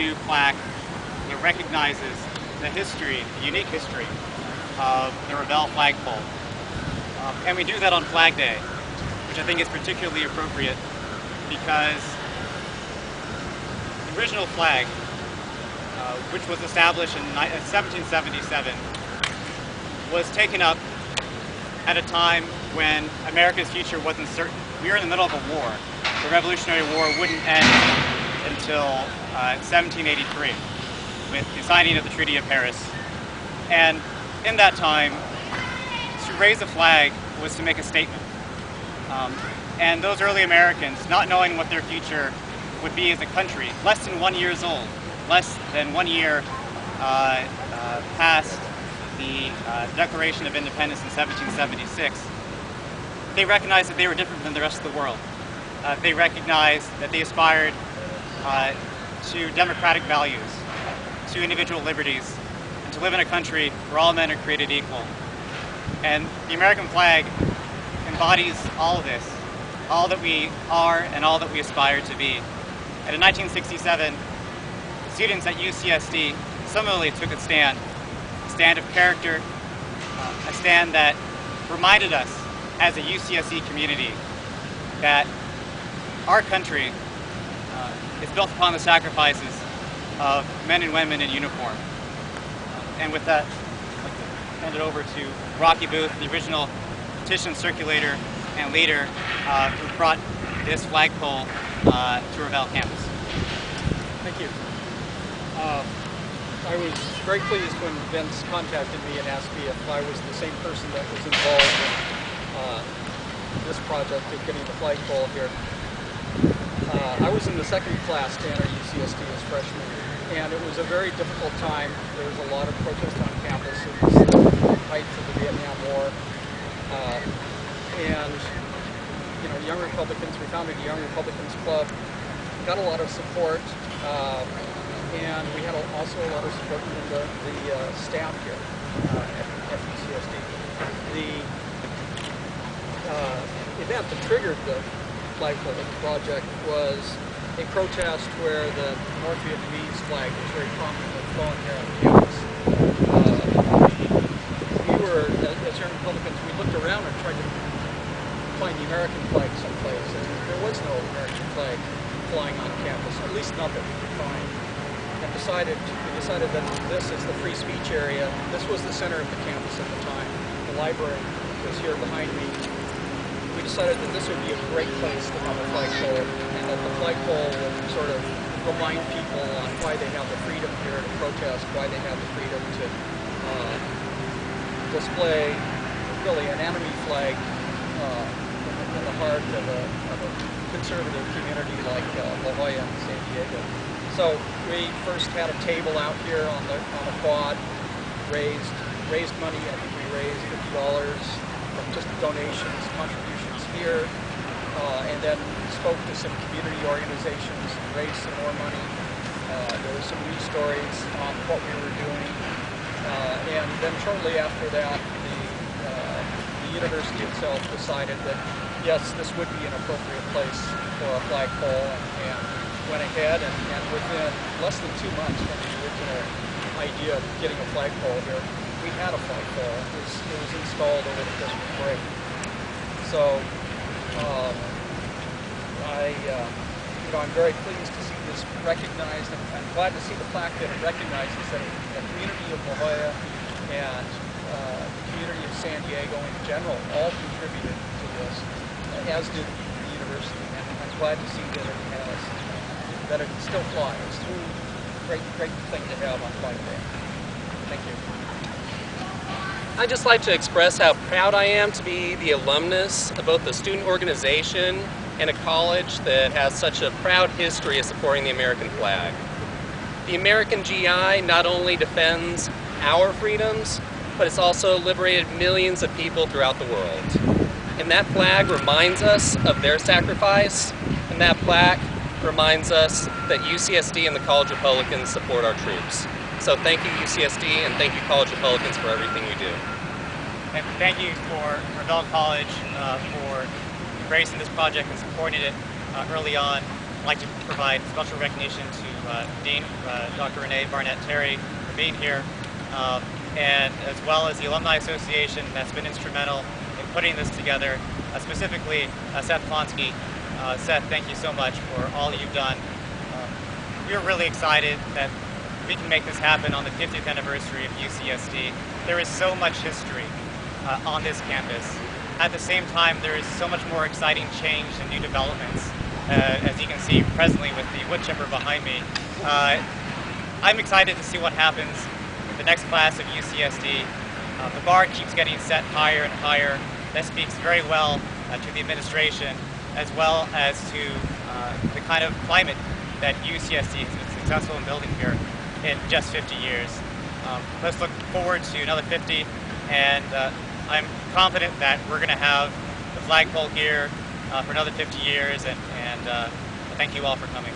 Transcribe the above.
new plaque that recognizes the history, the unique history of the Revelle flagpole. And we do that on Flag Day, which I think is particularly appropriate because the original flag, which was established in 1777, was taken up at a time when America's future wasn't certain. We were in the middle of a war. The Revolutionary War wouldn't end until 1783 with the signing of the Treaty of Paris. And in that time, to raise a flag was to make a statement. And those early Americans, not knowing what their future would be as a country, less than 1 year old, less than 1 year past the Declaration of Independence in 1776, they recognized that they were different than the rest of the world. They recognized that they aspired to democratic values, to individual liberties, and to live in a country where all men are created equal. And the American flag embodies all of this, all that we are and all that we aspire to be. And in 1967, students at UCSD similarly took a stand of character, a stand that reminded us as a UCSD community that our country is built upon the sacrifices of men and women in uniform. And with that, I'd like to hand it over to Rocky Booth, the original petition circulator and leader who brought this flagpole to Revelle campus. Thank you. I was very pleased when Vince contacted me and asked me if I was the same person that was involved in this project of getting the flagpole here. I was in the second class to enter UCSD as freshman, and it was a very difficult time. There was a lot of protest on campus. It was the height of the Vietnam War. And, you know, Young Republicans, we founded the Young Republicans Club, got a lot of support, and we had also a lot of support from the staff here at UCSD. The event that triggered the flagpole project was a protest where the North Vietnamese flag was very prominently flown here on campus. We were, as Young Republicans, we looked around and tried to find the American flag someplace, and there was no American flag flying on campus, at least not that we could find. And we decided that this is the free speech area. This was the center of the campus at the time. The library was here behind me. We decided that this would be a great place to have a flagpole, and that the flagpole would sort of remind people on why they have the freedom here to protest, why they have the freedom to display really an enemy flag in the heart of a conservative community like La Jolla and San Diego. So we first had a table out here on a quad, raised money. I think we raised $50 from just donations, contributions here, and then spoke to some community organizations, raised some more money. There were some news stories on what we were doing, and then shortly after that, the university itself decided that yes, this would be an appropriate place for a flagpole, and went ahead and within less than 2 months from the original idea of getting a flagpole here, we had a flagpole. It was installed over the Christmas break. So I'm very pleased to see this recognized, and I'm glad to see the plaque that it recognizes that the community of La Jolla and the community of San Diego in general all contributed to this, as did the university. And I'm glad to see that it has, that it still flies. It's a great thing to have on Flag Day. Thank you. I'd just like to express how proud I am to be the alumnus of both the student organization and a college that has such a proud history of supporting the American flag. The American GI not only defends our freedoms, but it's also liberated millions of people throughout the world. And that flag reminds us of their sacrifice, and that plaque reminds us that UCSD and the College Republicans support our troops. So thank you UCSD, and thank you College Republicans for everything you do. And thank you for Revelle College for embracing this project and supporting it early on. I'd like to provide special recognition to Dean Dr. Renee Barnett-Terry for being here, and as well as the Alumni Association that's been instrumental in putting this together, specifically Seth Klonsky. Seth, thank you so much for all you've done. We're really excited that we can make this happen on the 50th anniversary of UCSD. There is so much history on this campus. At the same time, there is so much more exciting change and new developments, as you can see presently with the wood chipper behind me. I'm excited to see what happens with the next class of UCSD. The bar keeps getting set higher and higher. That speaks very well to the administration, as well as to the kind of climate that UCSD has been successful in building here in just 50 years. Let's look forward to another 50, and I'm confident that we're going to have the flagpole here for another 50 years, and thank you all for coming.